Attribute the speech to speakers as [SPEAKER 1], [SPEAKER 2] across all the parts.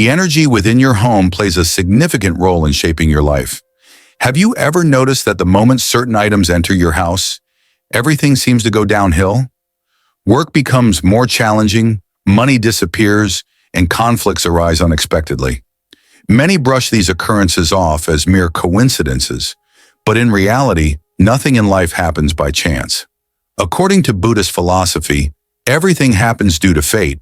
[SPEAKER 1] The energy within your home plays a significant role in shaping your life. Have you ever noticed that the moment certain items enter your house, everything seems to go downhill? Work becomes more challenging, money disappears, and conflicts arise unexpectedly. Many brush these occurrences off as mere coincidences, but in reality, nothing in life happens by chance. According to Buddhist philosophy, everything happens due to fate,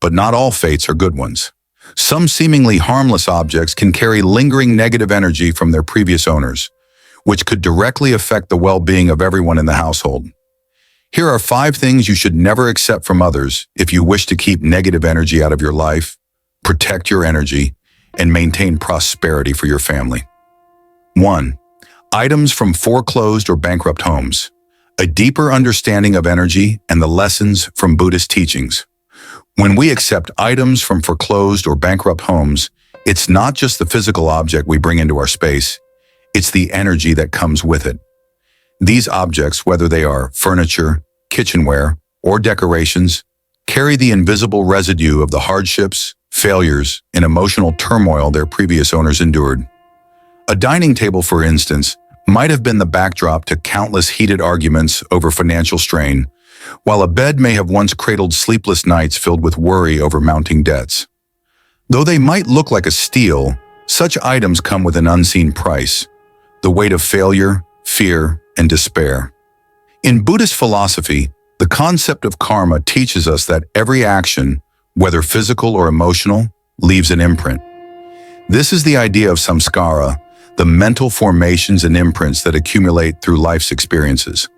[SPEAKER 1] but not all fates are good ones. Some seemingly harmless objects can carry lingering negative energy from their previous owners, which could directly affect the well-being of everyone in the household. Here are 5 things you should never accept from others if you wish to keep negative energy out of your life, protect your energy, and maintain prosperity for your family. 1. Items from foreclosed or bankrupt homes. A deeper understanding of energy and the lessons from Buddhist teachings. When we accept items from foreclosed or bankrupt homes, it's not just the physical object we bring into our space, it's the energy that comes with it. These objects, whether they are furniture, kitchenware, or decorations, carry the invisible residue of the hardships, failures, and emotional turmoil their previous owners endured. A dining table, for instance, might have been the backdrop to countless heated arguments over financial strain, while a bed may have once cradled sleepless nights filled with worry over mounting debts. Though they might look like a steal, such items come with an unseen price: the weight of failure, fear, and despair. In Buddhist philosophy, the concept of karma teaches us that every action, whether physical or emotional, leaves an imprint. This is the idea of samskara, the mental formations and imprints that accumulate through life's experiences.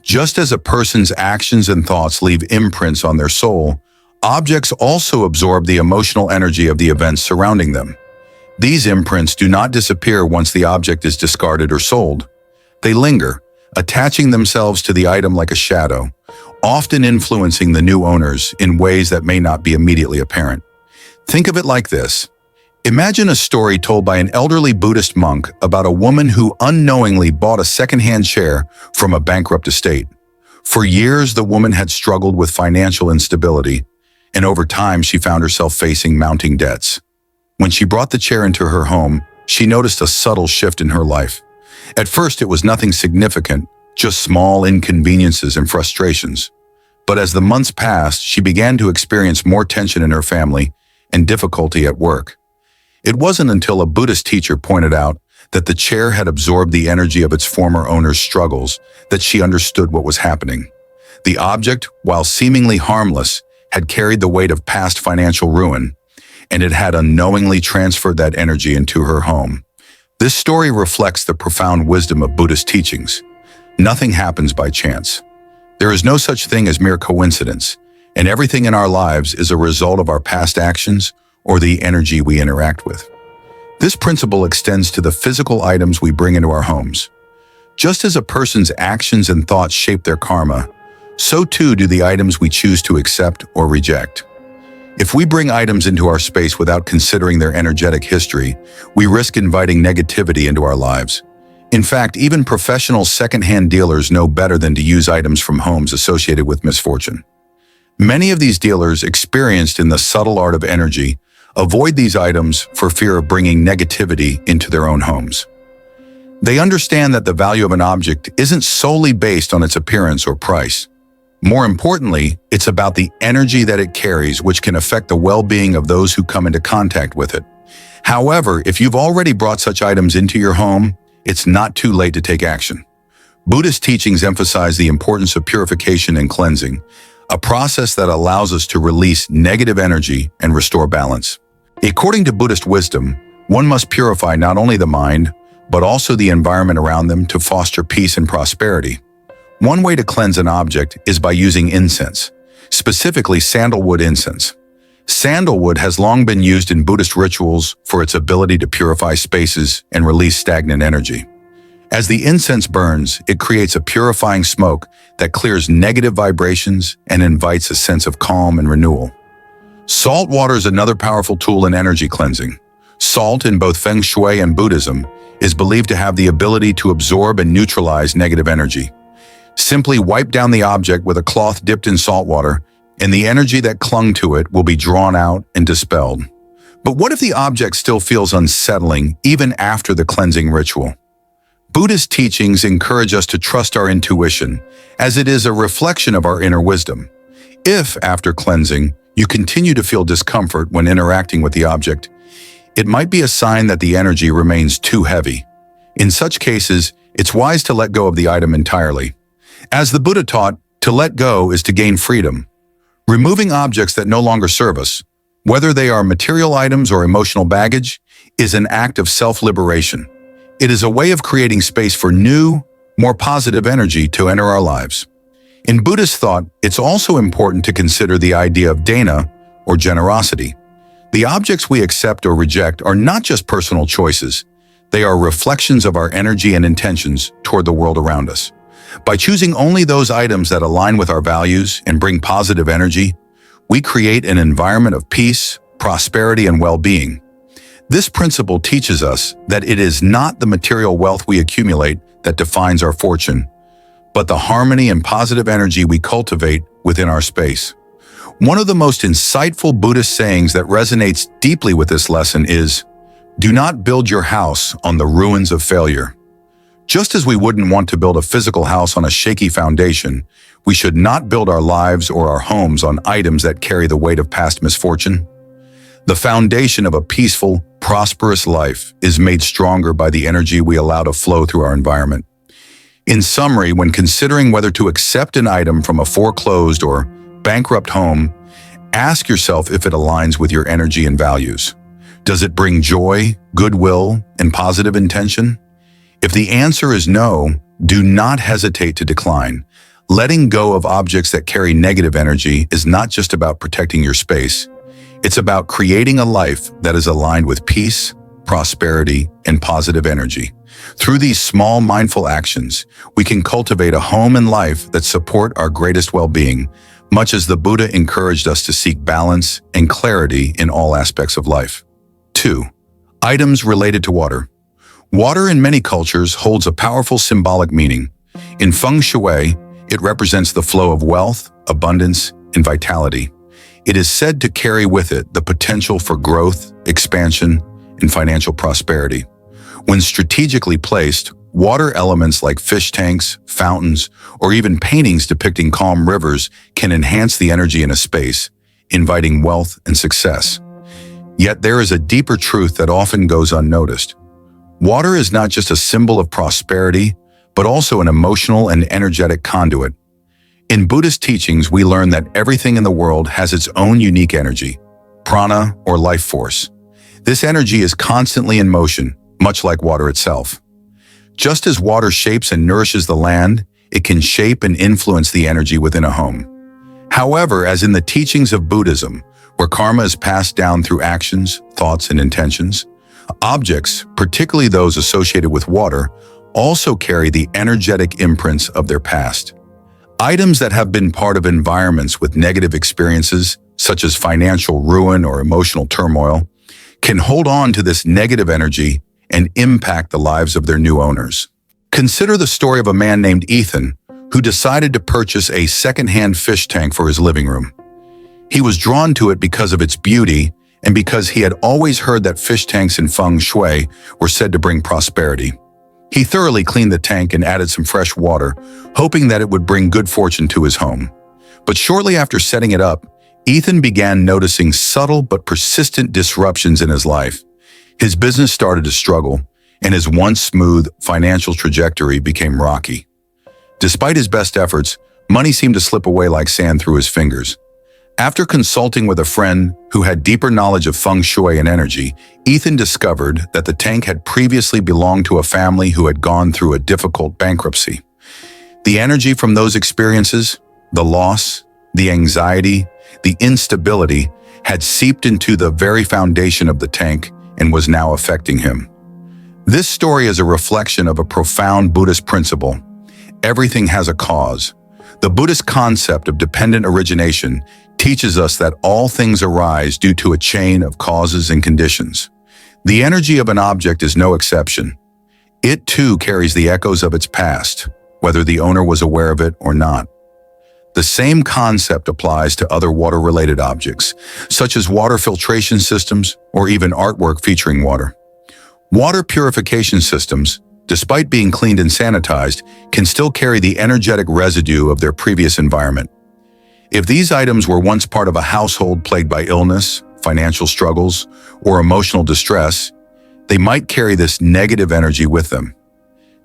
[SPEAKER 1] Just as a person's actions and thoughts leave imprints on their soul, objects also absorb the emotional energy of the events surrounding them. These imprints do not disappear once the object is discarded or sold. They linger, attaching themselves to the item like a shadow, often influencing the new owners in ways that may not be immediately apparent. Think of it like this. Imagine a story told by an elderly Buddhist monk about a woman who unknowingly bought a second-hand chair from a bankrupt estate. For years, the woman had struggled with financial instability, and over time, she found herself facing mounting debts. When she brought the chair into her home, she noticed a subtle shift in her life. At first, it was nothing significant, just small inconveniences and frustrations. But as the months passed, she began to experience more tension in her family and difficulty at work. It wasn't until a Buddhist teacher pointed out that the chair had absorbed the energy of its former owner's struggles that she understood what was happening. The object, while seemingly harmless, had carried the weight of past financial ruin, and it had unknowingly transferred that energy into her home. This story reflects the profound wisdom of Buddhist teachings. Nothing happens by chance. There is no such thing as mere coincidence, and everything in our lives is a result of our past actions or the energy we interact with. This principle extends to the physical items we bring into our homes. Just as a person's actions and thoughts shape their karma, so too do the items we choose to accept or reject. If we bring items into our space without considering their energetic history, we risk inviting negativity into our lives. In fact, even professional second-hand dealers know better than to use items from homes associated with misfortune. Many of these dealers, experienced in the subtle art of energy, avoid these items for fear of bringing negativity into their own homes. They understand that the value of an object isn't solely based on its appearance or price. More importantly, it's about the energy that it carries, which can affect the well-being of those who come into contact with it. However, if you've already brought such items into your home, it's not too late to take action. Buddhist teachings emphasize the importance of purification and cleansing, a process that allows us to release negative energy and restore balance. According to Buddhist wisdom, one must purify not only the mind, but also the environment around them to foster peace and prosperity. One way to cleanse an object is by using incense, specifically sandalwood incense. Sandalwood has long been used in Buddhist rituals for its ability to purify spaces and release stagnant energy. As the incense burns, it creates a purifying smoke that clears negative vibrations and invites a sense of calm and renewal. Salt water is another powerful tool in energy cleansing. Salt, in both Feng Shui and Buddhism, is believed to have the ability to absorb and neutralize negative energy. Simply wipe down the object with a cloth dipped in salt water, and the energy that clung to it will be drawn out and dispelled. But what if the object still feels unsettling even after the cleansing ritual? Buddhist teachings encourage us to trust our intuition, as it is a reflection of our inner wisdom. If, after cleansing, you continue to feel discomfort when interacting with the object, it might be a sign that the energy remains too heavy. In such cases, it's wise to let go of the item entirely. As the Buddha taught, to let go is to gain freedom. Removing objects that no longer serve us, whether they are material items or emotional baggage, is an act of self-liberation. It is a way of creating space for new, more positive energy to enter our lives. In Buddhist thought, it's also important to consider the idea of dana, or generosity. The objects we accept or reject are not just personal choices. They are reflections of our energy and intentions toward the world around us. By choosing only those items that align with our values and bring positive energy, we create an environment of peace, prosperity, and well-being. This principle teaches us that it is not the material wealth we accumulate that defines our fortune, but the harmony and positive energy we cultivate within our space. One of the most insightful Buddhist sayings that resonates deeply with this lesson is, "Do not build your house on the ruins of failure." Just as we wouldn't want to build a physical house on a shaky foundation, we should not build our lives or our homes on items that carry the weight of past misfortune. The foundation of a peaceful, prosperous life is made stronger by the energy we allow to flow through our environment. In summary, when considering whether to accept an item from a foreclosed or bankrupt home, ask yourself if it aligns with your energy and values. Does it bring joy, goodwill, and positive intention? If the answer is no, do not hesitate to decline. Letting go of objects that carry negative energy is not just about protecting your space. It's about creating a life that is aligned with peace, prosperity, and positive energy. Through these small mindful actions, we can cultivate a home and life that support our greatest well-being, much as the Buddha encouraged us to seek balance and clarity in all aspects of life. 2. Items related to water. Water in many cultures holds a powerful symbolic meaning. In Feng Shui, it represents the flow of wealth, abundance, and vitality. It is said to carry with it the potential for growth, expansion, and financial prosperity. When strategically placed, water elements like fish tanks, fountains, or even paintings depicting calm rivers can enhance the energy in a space, inviting wealth and success. Yet there is a deeper truth that often goes unnoticed. Water is not just a symbol of prosperity, but also an emotional and energetic conduit. In Buddhist teachings, we learn that everything in the world has its own unique energy, prana or life force. This energy is constantly in motion, much like water itself. Just as water shapes and nourishes the land, it can shape and influence the energy within a home. However, as in the teachings of Buddhism, where karma is passed down through actions, thoughts, and intentions, objects, particularly those associated with water, also carry the energetic imprints of their past. Items that have been part of environments with negative experiences, such as financial ruin or emotional turmoil, can hold on to this negative energy and impact the lives of their new owners. Consider the story of a man named Ethan, who decided to purchase a second-hand fish tank for his living room. He was drawn to it because of its beauty and because he had always heard that fish tanks in Feng Shui were said to bring prosperity. He thoroughly cleaned the tank and added some fresh water, hoping that it would bring good fortune to his home. But shortly after setting it up, Ethan began noticing subtle but persistent disruptions in his life. His business started to struggle, and his once smooth financial trajectory became rocky. Despite his best efforts, money seemed to slip away like sand through his fingers. After consulting with a friend who had deeper knowledge of Feng Shui and energy, Ethan discovered that the tank had previously belonged to a family who had gone through a difficult bankruptcy. The energy from those experiences, the loss, the anxiety, the instability, had seeped into the very foundation of the tank and was now affecting him. This story is a reflection of a profound Buddhist principle. Everything has a cause. The Buddhist concept of dependent origination teaches us that all things arise due to a chain of causes and conditions. The energy of an object is no exception. It too carries the echoes of its past, whether the owner was aware of it or not. The same concept applies to other water-related objects, such as water filtration systems or even artwork featuring water. Water purification systems, despite being cleaned and sanitized, can still carry the energetic residue of their previous environment. If these items were once part of a household plagued by illness, financial struggles, or emotional distress, they might carry this negative energy with them.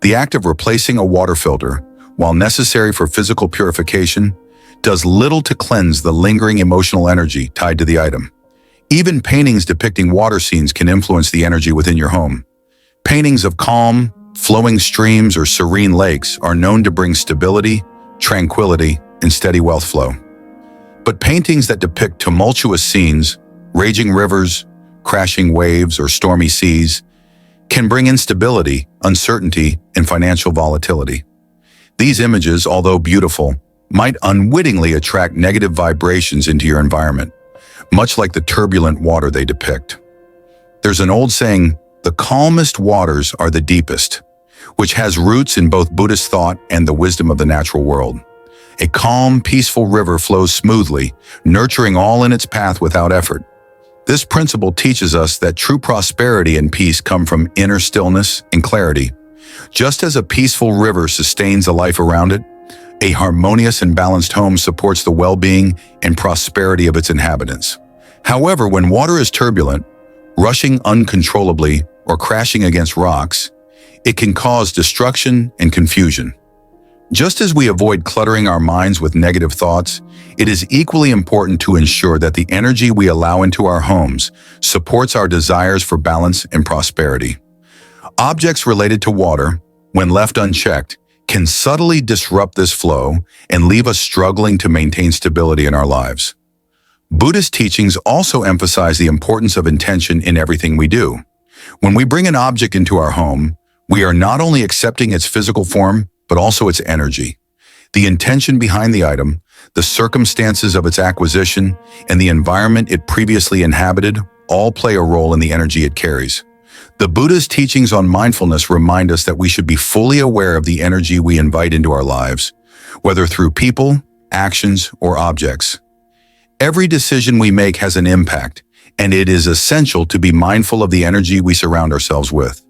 [SPEAKER 1] The act of replacing a water filter, while necessary for physical purification, does little to cleanse the lingering emotional energy tied to the item. Even paintings depicting water scenes can influence the energy within your home. Paintings of calm, flowing streams or serene lakes are known to bring stability, tranquility, and steady wealth flow. But paintings that depict tumultuous scenes, raging rivers, crashing waves, or stormy seas can bring instability, uncertainty, and financial volatility. These images, although beautiful, might unwittingly attract negative vibrations into your environment, much like the turbulent water they depict. There's an old saying, "The calmest waters are the deepest," which has roots in both Buddhist thought and the wisdom of the natural world. A calm, peaceful river flows smoothly, nurturing all in its path without effort. This principle teaches us that true prosperity and peace come from inner stillness and clarity. Just as a peaceful river sustains the life around it, a harmonious and balanced home supports the well-being and prosperity of its inhabitants. However, when water is turbulent, rushing uncontrollably, or crashing against rocks, it can cause destruction and confusion. Just as we avoid cluttering our minds with negative thoughts, it is equally important to ensure that the energy we allow into our homes supports our desires for balance and prosperity. Objects related to water, when left unchecked, can subtly disrupt this flow and leave us struggling to maintain stability in our lives. Buddhist teachings also emphasize the importance of intention in everything we do. When we bring an object into our home, we are not only accepting its physical form, but also its energy. The intention behind the item, the circumstances of its acquisition, and the environment it previously inhabited all play a role in the energy it carries. The Buddha's teachings on mindfulness remind us that we should be fully aware of the energy we invite into our lives, whether through people, actions, or objects. Every decision we make has an impact, and it is essential to be mindful of the energy we surround ourselves with.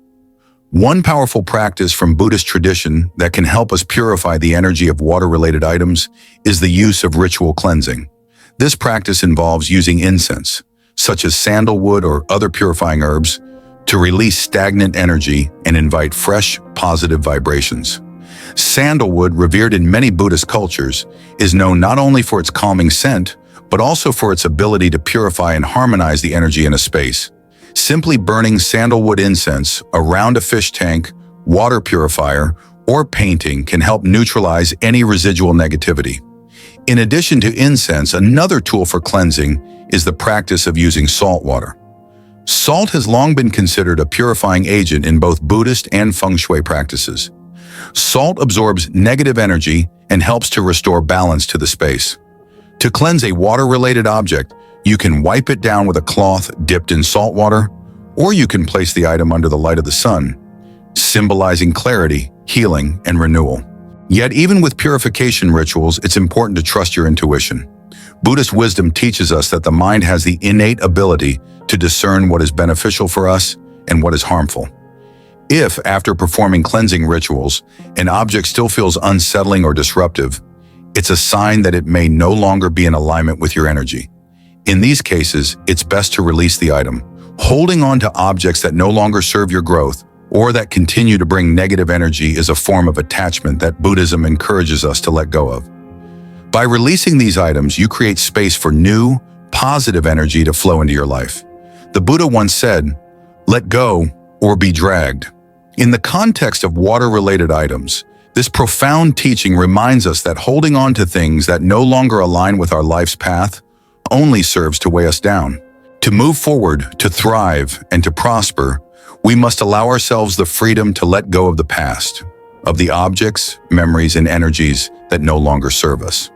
[SPEAKER 1] One powerful practice from Buddhist tradition that can help us purify the energy of water-related items is the use of ritual cleansing. This practice involves using incense, such as sandalwood or other purifying herbs, to release stagnant energy and invite fresh, positive vibrations. Sandalwood, revered in many Buddhist cultures, is known not only for its calming scent, but also for its ability to purify and harmonize the energy in a space. Simply burning sandalwood incense around a fish tank, water purifier, or painting can help neutralize any residual negativity. In addition to incense, another tool for cleansing is the practice of using salt water. Salt has long been considered a purifying agent in both Buddhist and Feng Shui practices. Salt absorbs negative energy and helps to restore balance to the space. To cleanse a water-related object, you can wipe it down with a cloth dipped in salt water, or you can place the item under the light of the sun, symbolizing clarity, healing, and renewal. Yet even with purification rituals, it's important to trust your intuition. Buddhist wisdom teaches us that the mind has the innate ability to discern what is beneficial for us and what is harmful. If, after performing cleansing rituals, an object still feels unsettling or disruptive, it's a sign that it may no longer be in alignment with your energy. In these cases, it's best to release the item. Holding on to objects that no longer serve your growth or that continue to bring negative energy is a form of attachment that Buddhism encourages us to let go of. By releasing these items, you create space for new, positive energy to flow into your life. The Buddha once said, "Let go or be dragged." In the context of water-related items, this profound teaching reminds us that holding on to things that no longer align with our life's path only serves to weigh us down. To move forward, to thrive, and to prosper, we must allow ourselves the freedom to let go of the past, of the objects, memories, and energies that no longer serve us.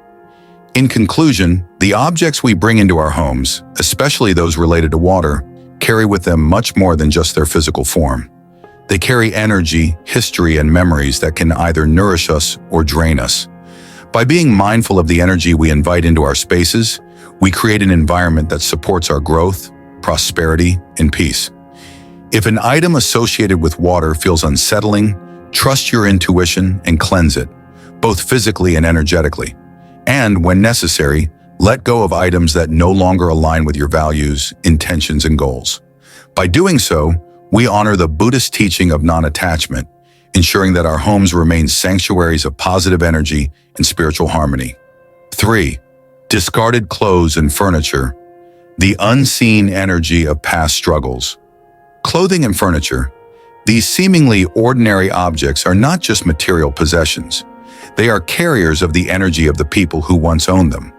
[SPEAKER 1] In conclusion, the objects we bring into our homes, especially those related to water, carry with them much more than just their physical form. They carry energy, history, and memories that can either nourish us or drain us. By being mindful of the energy we invite into our spaces, we create an environment that supports our growth, prosperity, and peace. If an item associated with water feels unsettling, trust your intuition and cleanse it, both physically and energetically. And, when necessary, let go of items that no longer align with your values, intentions, and goals. By doing so, we honor the Buddhist teaching of non-attachment, ensuring that our homes remain sanctuaries of positive energy and spiritual harmony. 3. Discarded clothes and furniture. The unseen energy of past struggles. Clothing and furniture. These seemingly ordinary objects are not just material possessions. They are carriers of the energy of the people who once owned them.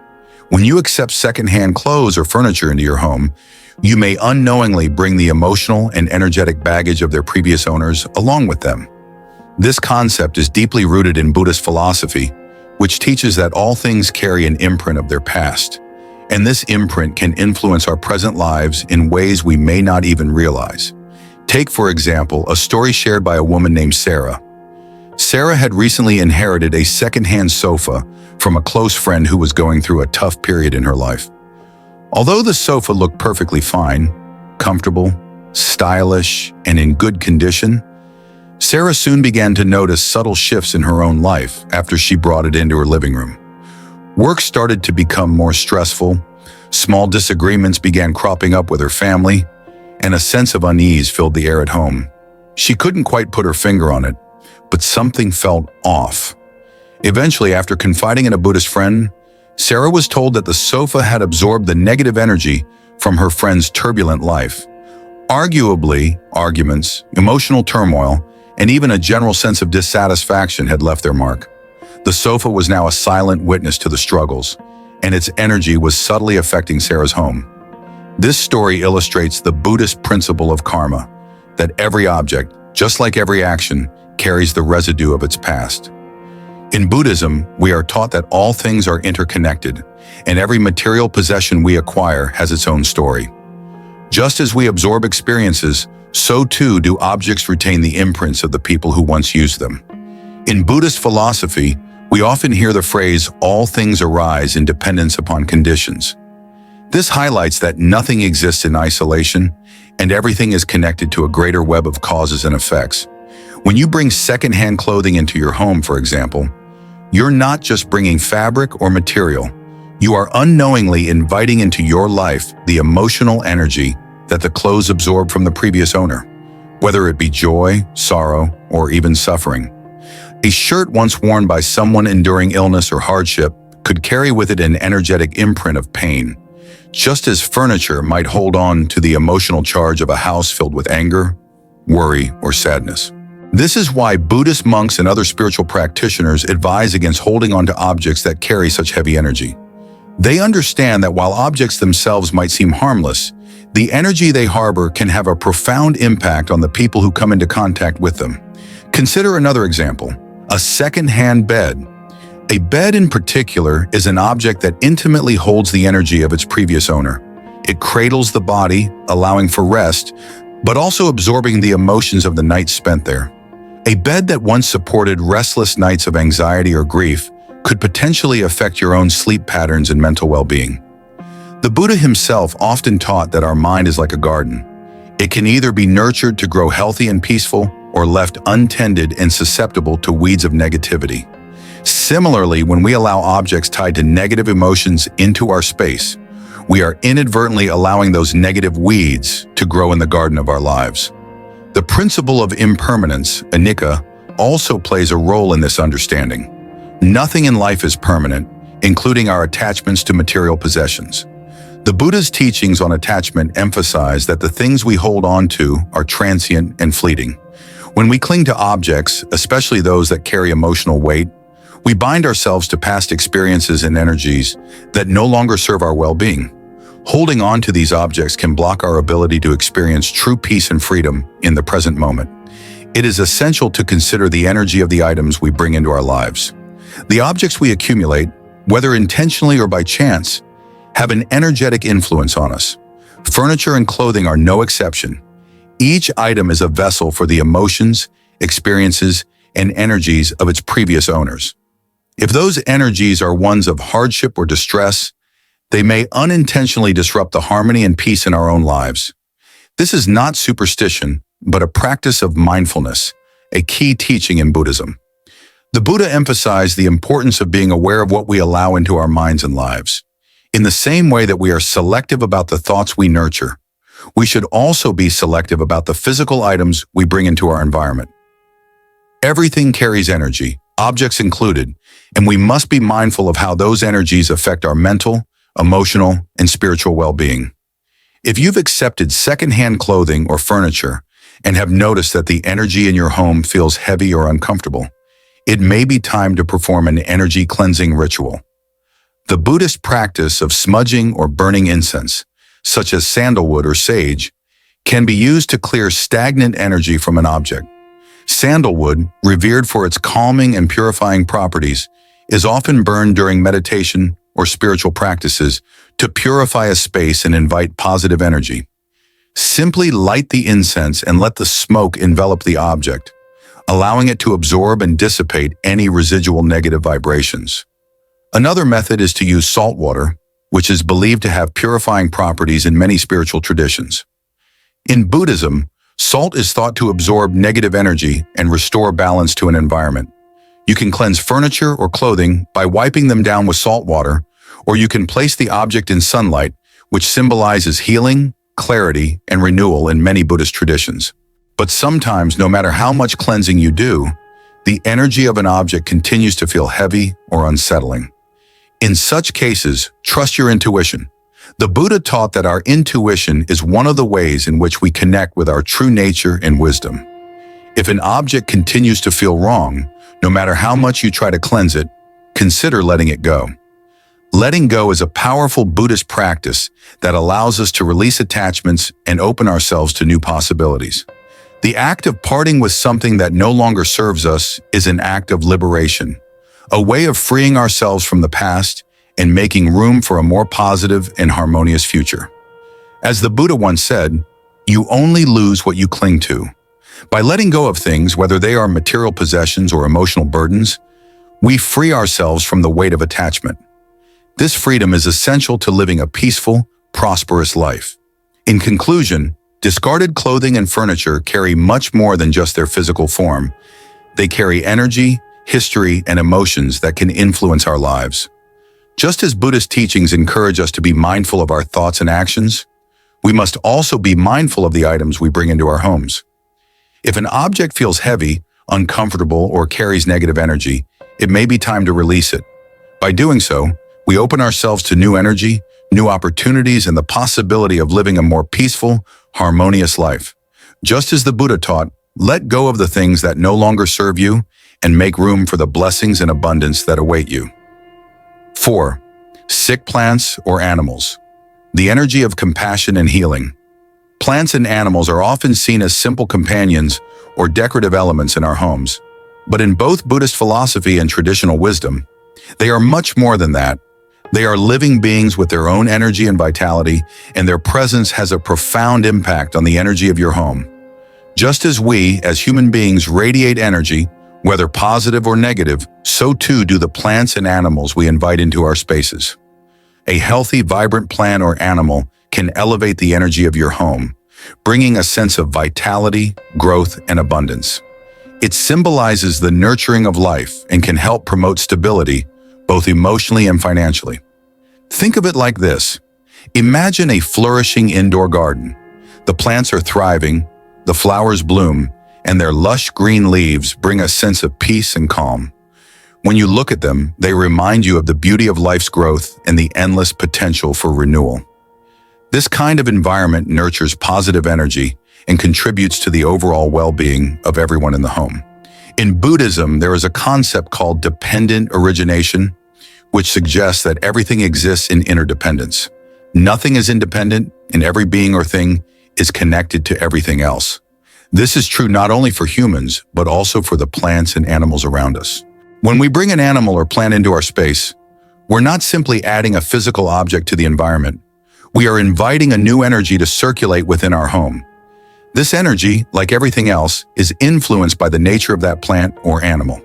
[SPEAKER 1] When you accept secondhand clothes or furniture into your home, you may unknowingly bring the emotional and energetic baggage of their previous owners along with them. This concept is deeply rooted in Buddhist philosophy, which teaches that all things carry an imprint of their past, and this imprint can influence our present lives in ways we may not even realize. Take, for example, a story shared by a woman named Sarah. Sarah had recently inherited a secondhand sofa from a close friend who was going through a tough period in her life. Although the sofa looked perfectly fine, comfortable, stylish, and in good condition, Sarah soon began to notice subtle shifts in her own life after she brought it into her living room. Work started to become more stressful, small disagreements began cropping up with her family, and a sense of unease filled the air at home. She couldn't quite put her finger on it, but something felt off. Eventually, after confiding in a Buddhist friend, Sarah was told that the sofa had absorbed the negative energy from her friend's turbulent life. Arguably, arguments, emotional turmoil, and even a general sense of dissatisfaction had left their mark. The sofa was now a silent witness to the struggles, and its energy was subtly affecting Sarah's home. This story illustrates the Buddhist principle of karma, that every object, just like every action, carries the residue of its past. In Buddhism, we are taught that all things are interconnected, and every material possession we acquire has its own story. Just as we absorb experiences, so too do objects retain the imprints of the people who once used them. In Buddhist philosophy, we often hear the phrase, "all things arise in dependence upon conditions." This highlights that nothing exists in isolation, and everything is connected to a greater web of causes and effects. When you bring secondhand clothing into your home, for example, you're not just bringing fabric or material. You are unknowingly inviting into your life the emotional energy that the clothes absorbed from the previous owner, whether it be joy, sorrow, or even suffering. A shirt once worn by someone enduring illness or hardship could carry with it an energetic imprint of pain, just as furniture might hold on to the emotional charge of a house filled with anger, worry, or sadness. This is why Buddhist monks and other spiritual practitioners advise against holding on to objects that carry such heavy energy. They understand that while objects themselves might seem harmless, the energy they harbor can have a profound impact on the people who come into contact with them. Consider another example, a second-hand bed. A bed in particular is an object that intimately holds the energy of its previous owner. It cradles the body, allowing for rest, but also absorbing the emotions of the night spent there. A bed that once supported restless nights of anxiety or grief could potentially affect your own sleep patterns and mental well-being. The Buddha himself often taught that our mind is like a garden. It can either be nurtured to grow healthy and peaceful, or left untended and susceptible to weeds of negativity. Similarly, when we allow objects tied to negative emotions into our space, we are inadvertently allowing those negative weeds to grow in the garden of our lives. The principle of impermanence, anicca, also plays a role in this understanding. Nothing in life is permanent, including our attachments to material possessions. The Buddha's teachings on attachment emphasize that the things we hold on to are transient and fleeting. When we cling to objects, especially those that carry emotional weight, we bind ourselves to past experiences and energies that no longer serve our well-being. Holding on to these objects can block our ability to experience true peace and freedom in the present moment. It is essential to consider the energy of the items we bring into our lives. The objects we accumulate, whether intentionally or by chance, have an energetic influence on us. Furniture and clothing are no exception. Each item is a vessel for the emotions, experiences, and energies of its previous owners. If those energies are ones of hardship or distress, they may unintentionally disrupt the harmony and peace in our own lives. This is not superstition, but a practice of mindfulness, a key teaching in Buddhism. The Buddha emphasized the importance of being aware of what we allow into our minds and lives. In the same way that we are selective about the thoughts we nurture, we should also be selective about the physical items we bring into our environment. Everything carries energy, objects included, and we must be mindful of how those energies affect our mental, emotional, and spiritual well-being. If you've accepted secondhand clothing or furniture and have noticed that the energy in your home feels heavy or uncomfortable, it may be time to perform an energy cleansing ritual. The Buddhist practice of smudging or burning incense, such as sandalwood or sage, can be used to clear stagnant energy from an object. Sandalwood, revered for its calming and purifying properties, is often burned during meditation or spiritual practices to purify a space and invite positive energy. Simply light the incense and let the smoke envelop the object, allowing it to absorb and dissipate any residual negative vibrations. Another method is to use salt water, which is believed to have purifying properties in many spiritual traditions. In Buddhism, salt is thought to absorb negative energy and restore balance to an environment. You can cleanse furniture or clothing by wiping them down with salt water, or you can place the object in sunlight, which symbolizes healing, clarity, and renewal in many Buddhist traditions. But sometimes, no matter how much cleansing you do, the energy of an object continues to feel heavy or unsettling. In such cases, trust your intuition. The Buddha taught that our intuition is one of the ways in which we connect with our true nature and wisdom. If an object continues to feel wrong, no matter how much you try to cleanse it, consider letting it go. Letting go is a powerful Buddhist practice that allows us to release attachments and open ourselves to new possibilities. The act of parting with something that no longer serves us is an act of liberation, a way of freeing ourselves from the past and making room for a more positive and harmonious future. As the Buddha once said, you only lose what you cling to. By letting go of things, whether they are material possessions or emotional burdens, we free ourselves from the weight of attachment. This freedom is essential to living a peaceful, prosperous life. In conclusion, discarded clothing and furniture carry much more than just their physical form. They carry energy, history, and emotions that can influence our lives. Just as Buddhist teachings encourage us to be mindful of our thoughts and actions, we must also be mindful of the items we bring into our homes. If an object feels heavy, uncomfortable, or carries negative energy, it may be time to release it. By doing so, we open ourselves to new energy, new opportunities, and the possibility of living a more peaceful, harmonious life. Just as the Buddha taught, let go of the things that no longer serve you and make room for the blessings and abundance that await you. 4. Sick plants or animals. The energy of compassion and healing. Plants and animals are often seen as simple companions or decorative elements in our homes. But in both Buddhist philosophy and traditional wisdom, they are much more than that. They are living beings with their own energy and vitality, and their presence has a profound impact on the energy of your home. Just as we, as human beings, radiate energy, whether positive or negative, so too do the plants and animals we invite into our spaces. A healthy, vibrant plant or animal can elevate the energy of your home, bringing a sense of vitality, growth, and abundance. It symbolizes the nurturing of life and can help promote stability, both emotionally and financially. Think of it like this. Imagine a flourishing indoor garden. The plants are thriving, the flowers bloom, and their lush green leaves bring a sense of peace and calm. When you look at them, they remind you of the beauty of life's growth and the endless potential for renewal. This kind of environment nurtures positive energy and contributes to the overall well-being of everyone in the home. In Buddhism, there is a concept called dependent origination, which suggests that everything exists in interdependence. Nothing is independent, and every being or thing is connected to everything else. This is true not only for humans, but also for the plants and animals around us. When we bring an animal or plant into our space, we're not simply adding a physical object to the environment. We are inviting a new energy to circulate within our home. This energy, like everything else, is influenced by the nature of that plant or animal.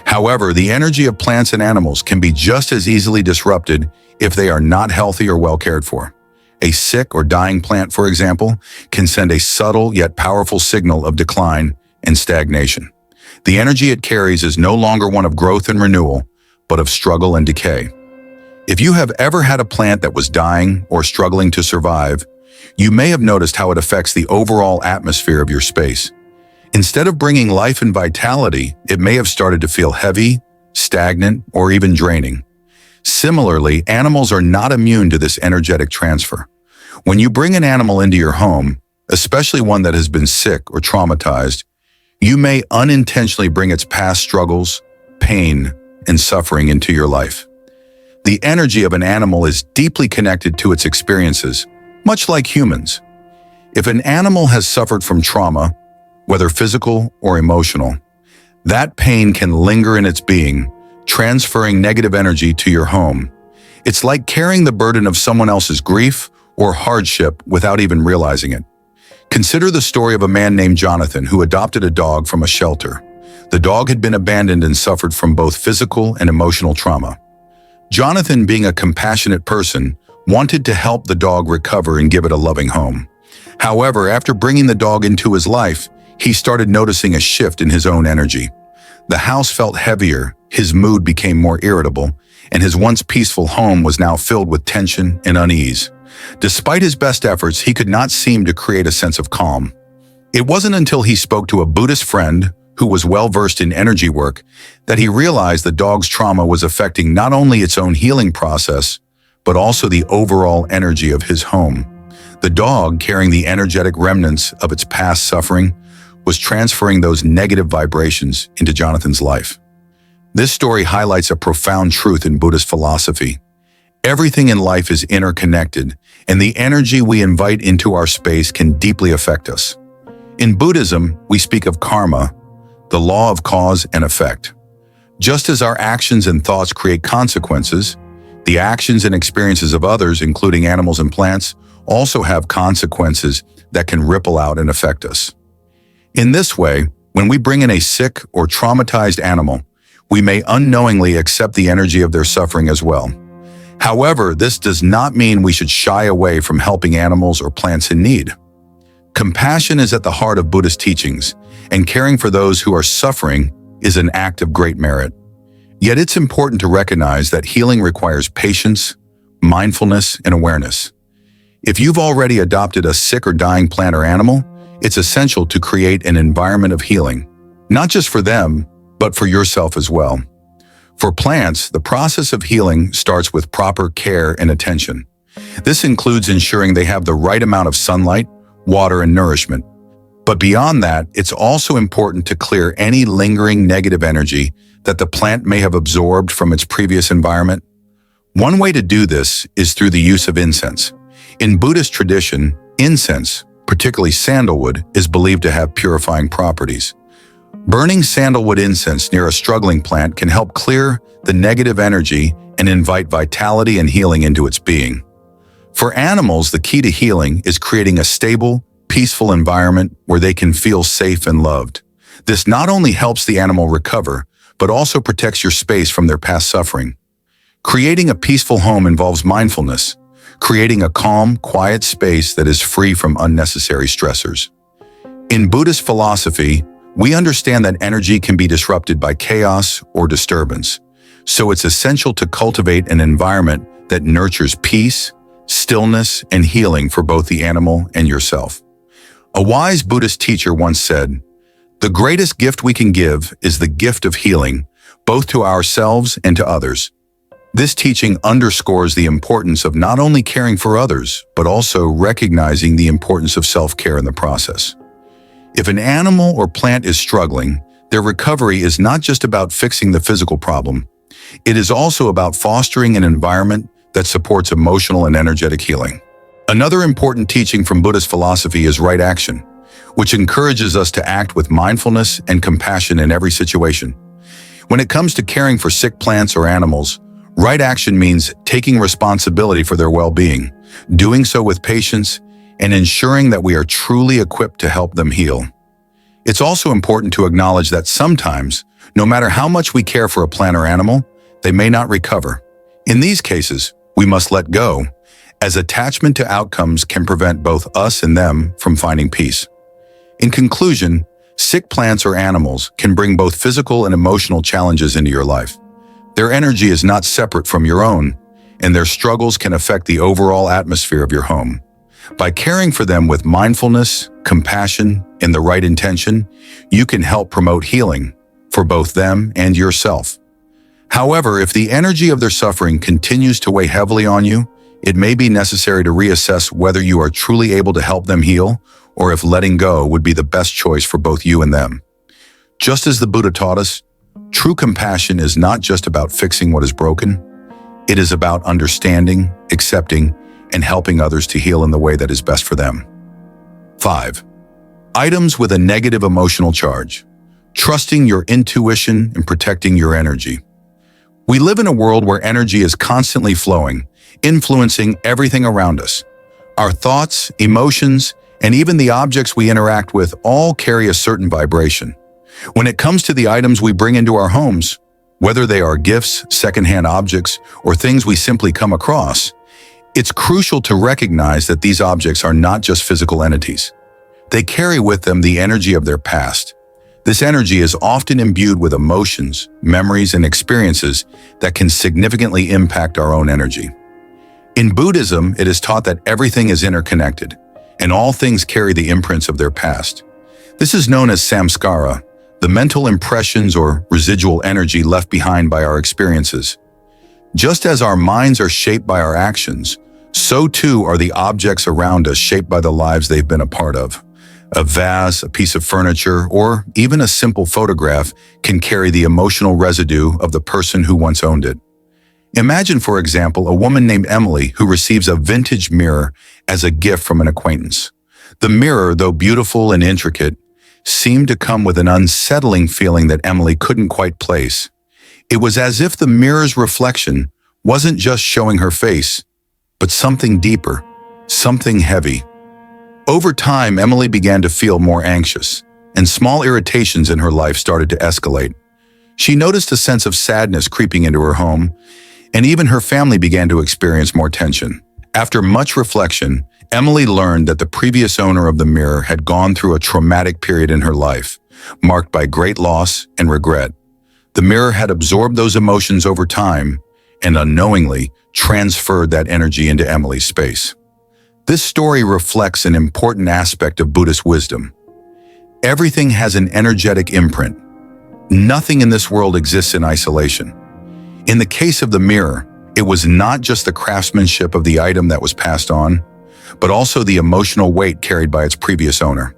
[SPEAKER 1] However, the energy of plants and animals can be just as easily disrupted if they are not healthy or well cared for. A sick or dying plant, for example, can send a subtle yet powerful signal of decline and stagnation. The energy it carries is no longer one of growth and renewal, but of struggle and decay. If you have ever had a plant that was dying or struggling to survive, you may have noticed how it affects the overall atmosphere of your space. Instead of bringing life and vitality, it may have started to feel heavy, stagnant, or even draining. Similarly, animals are not immune to this energetic transfer. When you bring an animal into your home, especially one that has been sick or traumatized, you may unintentionally bring its past struggles, pain, and suffering into your life. The energy of an animal is deeply connected to its experiences, much like humans. If an animal has suffered from trauma, whether physical or emotional, that pain can linger in its being, transferring negative energy to your home. It's like carrying the burden of someone else's grief or hardship without even realizing it. Consider the story of a man named Jonathan who adopted a dog from a shelter. The dog had been abandoned and suffered from both physical and emotional trauma. Jonathan, being a compassionate person, wanted to help the dog recover and give it a loving home. However, after bringing the dog into his life, he started noticing a shift in his own energy. The house felt heavier, his mood became more irritable, and his once peaceful home was now filled with tension and unease. Despite his best efforts, he could not seem to create a sense of calm. It wasn't until he spoke to a Buddhist friend who was well-versed in energy work that he realized the dog's trauma was affecting not only its own healing process, but also the overall energy of his home. The dog, carrying the energetic remnants of its past suffering, was transferring those negative vibrations into Jonathan's life. This story highlights a profound truth in Buddhist philosophy. Everything in life is interconnected, and the energy we invite into our space can deeply affect us. In Buddhism, we speak of karma, the law of cause and effect. Just as our actions and thoughts create consequences, the actions and experiences of others, including animals and plants, also have consequences that can ripple out and affect us. In this way, when we bring in a sick or traumatized animal, we may unknowingly accept the energy of their suffering as well. However, this does not mean we should shy away from helping animals or plants in need. Compassion is at the heart of Buddhist teachings, and caring for those who are suffering is an act of great merit. Yet it's important to recognize that healing requires patience, mindfulness, and awareness. If you've already adopted a sick or dying plant or animal, it's essential to create an environment of healing, not just for them, but for yourself as well. For plants, the process of healing starts with proper care and attention. This includes ensuring they have the right amount of sunlight, water, and nourishment. But beyond that, it's also important to clear any lingering negative energy that the plant may have absorbed from its previous environment. One way to do this is through the use of incense. In Buddhist tradition, incense, particularly sandalwood, is believed to have purifying properties. Burning sandalwood incense near a struggling plant can help clear the negative energy and invite vitality and healing into its being. For animals, the key to healing is creating a stable, peaceful environment where they can feel safe and loved. This not only helps the animal recover, but also protects your space from their past suffering. Creating a peaceful home involves mindfulness, creating a calm, quiet space that is free from unnecessary stressors. In Buddhist philosophy, we understand that energy can be disrupted by chaos or disturbance, so it's essential to cultivate an environment that nurtures peace, stillness, and healing for both the animal and yourself. A wise Buddhist teacher once said, "The greatest gift we can give is the gift of healing, both to ourselves and to others." This teaching underscores the importance of not only caring for others, but also recognizing the importance of self-care in the process. If an animal or plant is struggling, their recovery is not just about fixing the physical problem. It is also about fostering an environment that supports emotional and energetic healing. Another important teaching from Buddhist philosophy is right action, which encourages us to act with mindfulness and compassion in every situation. When it comes to caring for sick plants or animals, right action means taking responsibility for their well-being, doing so with patience, and ensuring that we are truly equipped to help them heal. It's also important to acknowledge that sometimes, No matter how much we care for a plant or animal, they may not recover. In these cases, we must let go, as attachment to outcomes can prevent both us and them from finding peace. In conclusion, sick plants or animals can bring both physical and emotional challenges into your life. Their energy is not separate from your own, and their struggles can affect the overall atmosphere of your home. By caring for them with mindfulness, compassion, and the right intention, you can help promote healing for both them and yourself. However, if the energy of their suffering continues to weigh heavily on you, it may be necessary to reassess whether you are truly able to help them heal, or if letting go would be the best choice for both you and them. Just as the Buddha taught us, true compassion is not just about fixing what is broken. It is about understanding, accepting, and helping others to heal in the way that is best for them. 5. Items with a negative emotional charge. Trusting your intuition and protecting your energy. We live in a world where energy is constantly flowing, influencing everything around us. Our thoughts, emotions, and even the objects we interact with all carry a certain vibration. When it comes to the items we bring into our homes, whether they are gifts, secondhand objects, or things we simply come across, it's crucial to recognize that these objects are not just physical entities. They carry with them the energy of their past. This energy is often imbued with emotions, memories, and experiences that can significantly impact our own energy. In Buddhism, it is taught that everything is interconnected, and all things carry the imprints of their past. This is known as samskara, the mental impressions or residual energy left behind by our experiences. Just as our minds are shaped by our actions, so too are the objects around us shaped by the lives they've been a part of. A vase, a piece of furniture, or even a simple photograph can carry the emotional residue of the person who once owned it. Imagine, for example, a woman named Emily who receives a vintage mirror as a gift from an acquaintance. The mirror, though beautiful and intricate, seemed to come with an unsettling feeling that Emily couldn't quite place. It was as if the mirror's reflection wasn't just showing her face, but something deeper, something heavy. Over time, Emily began to feel more anxious, and small irritations in her life started to escalate. She noticed a sense of sadness creeping into her home, and even her family began to experience more tension. After much reflection, Emily learned that the previous owner of the mirror had gone through a traumatic period in her life, marked by great loss and regret. The mirror had absorbed those emotions over time and unknowingly transferred that energy into Emily's space. This story reflects an important aspect of Buddhist wisdom. Everything has an energetic imprint. Nothing in this world exists in isolation. In the case of the mirror, it was not just the craftsmanship of the item that was passed on, but also the emotional weight carried by its previous owner.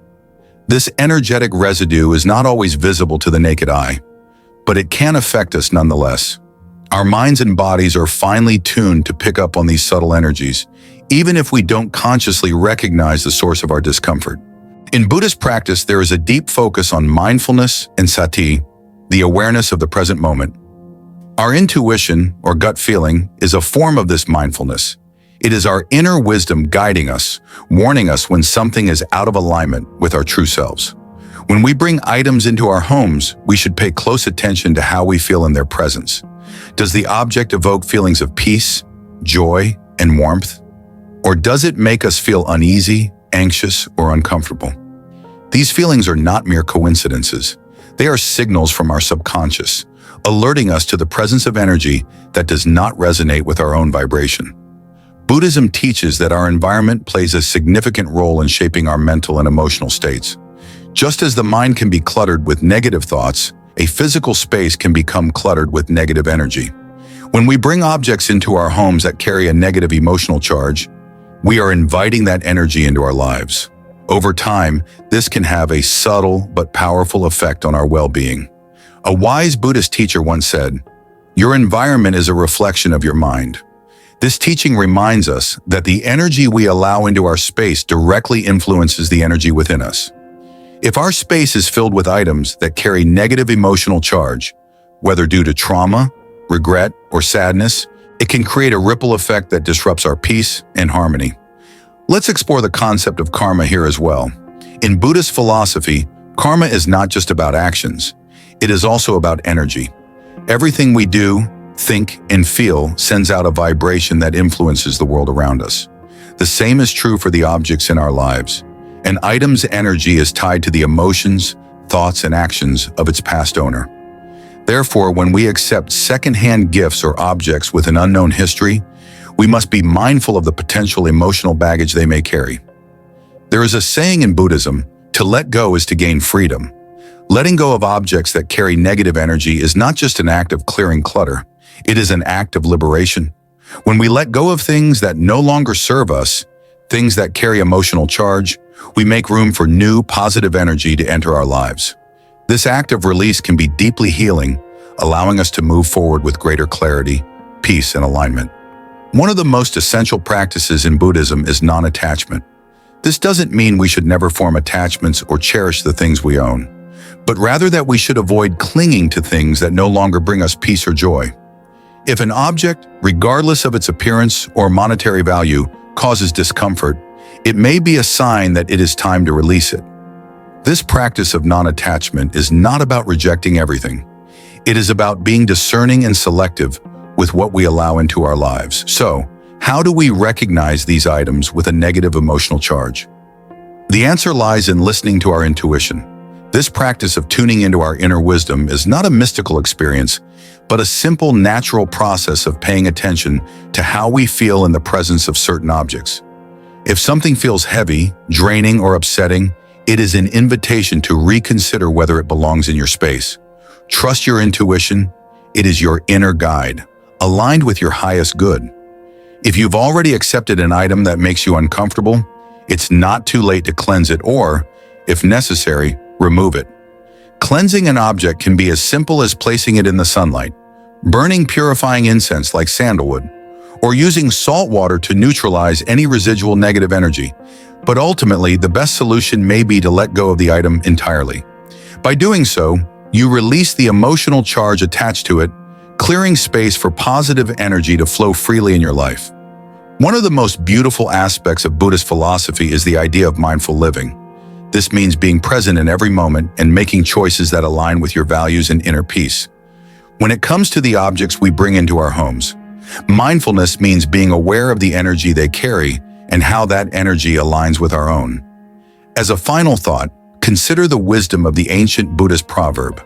[SPEAKER 1] This energetic residue is not always visible to the naked eye, but it can affect us nonetheless. Our minds and bodies are finely tuned to pick up on these subtle energies, even if we don't consciously recognize the source of our discomfort. In Buddhist practice, there is a deep focus on mindfulness and sati, the awareness of the present moment. Our intuition, or gut feeling, is a form of this mindfulness. It is our inner wisdom guiding us, warning us when something is out of alignment with our true selves. When we bring items into our homes, we should pay close attention to how we feel in their presence. Does the object evoke feelings of peace, joy, and warmth? Or does it make us feel uneasy, anxious, or uncomfortable? These feelings are not mere coincidences. They are signals from our subconscious, alerting us to the presence of energy that does not resonate with our own vibration. Buddhism teaches that our environment plays a significant role in shaping our mental and emotional states. Just as the mind can be cluttered with negative thoughts, a physical space can become cluttered with negative energy. When we bring objects into our homes that carry a negative emotional charge, we are inviting that energy into our lives. Over time, this can have a subtle but powerful effect on our well-being. A wise Buddhist teacher once said, "Your environment is a reflection of your mind." This teaching reminds us that the energy we allow into our space directly influences the energy within us. If our space is filled with items that carry negative emotional charge, whether due to trauma, regret, or sadness, it can create a ripple effect that disrupts our peace and harmony. Let's explore the concept of karma here as well. In Buddhist philosophy, karma is not just about actions. it is also about energy. Everything we do, think, and feel sends out a vibration that influences the world around us. The same is true for the objects in our lives. An item's energy is tied to the emotions, thoughts, and actions of its past owner. Therefore, when we accept second-hand gifts or objects with an unknown history, we must be mindful of the potential emotional baggage they may carry. There is a saying in Buddhism, to let go is to gain freedom. Letting go of objects that carry negative energy is not just an act of clearing clutter, it is an act of liberation. When we let go of things that no longer serve us, things that carry emotional charge, we make room for new, positive energy to enter our lives. This act of release can be deeply healing, allowing us to move forward with greater clarity, peace, and alignment. One of the most essential practices in Buddhism is non-attachment. This doesn't mean we should never form attachments or cherish the things we own, but rather that we should avoid clinging to things that no longer bring us peace or joy. If an object, regardless of its appearance or monetary value, causes discomfort, it may be a sign that it is time to release it. This practice of non-attachment is not about rejecting everything. It is about being discerning and selective with what we allow into our lives. So, how do we recognize these items with a negative emotional charge? The answer lies in listening to our intuition. This practice of tuning into our inner wisdom is not a mystical experience, but a simple, natural process of paying attention to how we feel in the presence of certain objects. If something feels heavy, draining, or upsetting, it is an invitation to reconsider whether it belongs in your space. Trust your intuition. It is your inner guide, aligned with your highest good. If you've already accepted an item that makes you uncomfortable, it's not too late to cleanse it or, if necessary, remove it. Cleansing an object can be as simple as placing it in the sunlight, burning purifying incense like sandalwood, or using salt water to neutralize any residual negative energy. But ultimately, the best solution may be to let go of the item entirely. By doing so, you release the emotional charge attached to it, clearing space for positive energy to flow freely in your life. One of the most beautiful aspects of Buddhist philosophy is the idea of mindful living. This means being present in every moment and making choices that align with your values and inner peace. When it comes to the objects we bring into our homes, mindfulness means being aware of the energy they carry and how that energy aligns with our own. As a final thought, consider the wisdom of the ancient Buddhist proverb.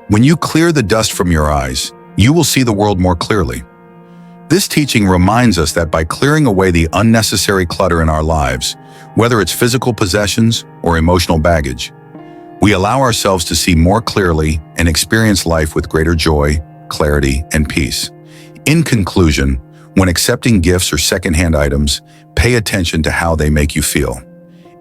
[SPEAKER 1] When you clear the dust from your eyes, you will see the world more clearly. This teaching reminds us that by clearing away the unnecessary clutter in our lives, whether it's physical possessions or emotional baggage, we allow ourselves to see more clearly and experience life with greater joy, clarity, and peace. In conclusion, when accepting gifts or secondhand items, pay attention to how they make you feel.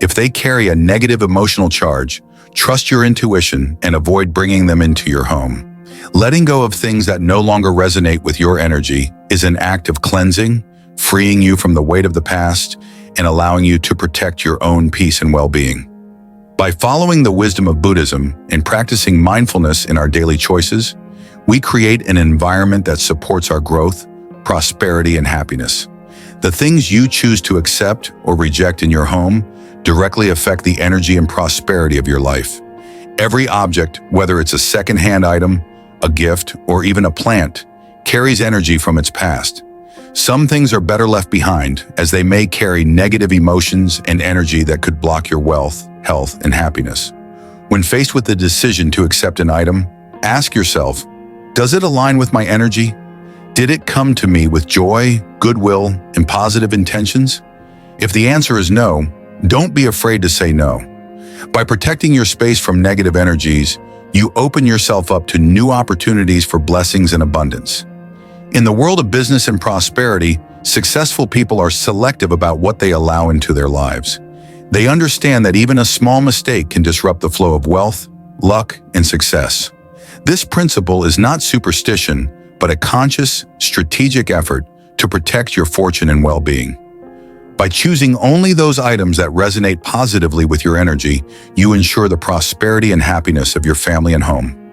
[SPEAKER 1] If they carry a negative emotional charge, trust your intuition and avoid bringing them into your home. Letting go of things that no longer resonate with your energy is an act of cleansing, freeing you from the weight of the past, and allowing you to protect your own peace and well-being. By following the wisdom of Buddhism and practicing mindfulness in our daily choices, we create an environment that supports our growth, prosperity, and happiness. The things you choose to accept or reject in your home directly affect the energy and prosperity of your life. Every object, whether it's a second-hand item, a gift, or even a plant, carries energy from its past. Some things are better left behind, as they may carry negative emotions and energy that could block your wealth, health, and happiness. When faced with the decision to accept an item, ask yourself, does it align with my energy? Did it come to me with joy, goodwill, and positive intentions? If the answer is no, don't be afraid to say no. By protecting your space from negative energies, you open yourself up to new opportunities for blessings and abundance. In the world of business and prosperity, successful people are selective about what they allow into their lives. They understand that even a small mistake can disrupt the flow of wealth, luck, and success. This principle is not superstition, but a conscious, strategic effort to protect your fortune and well-being. By choosing only those items that resonate positively with your energy, you ensure the prosperity and happiness of your family and home.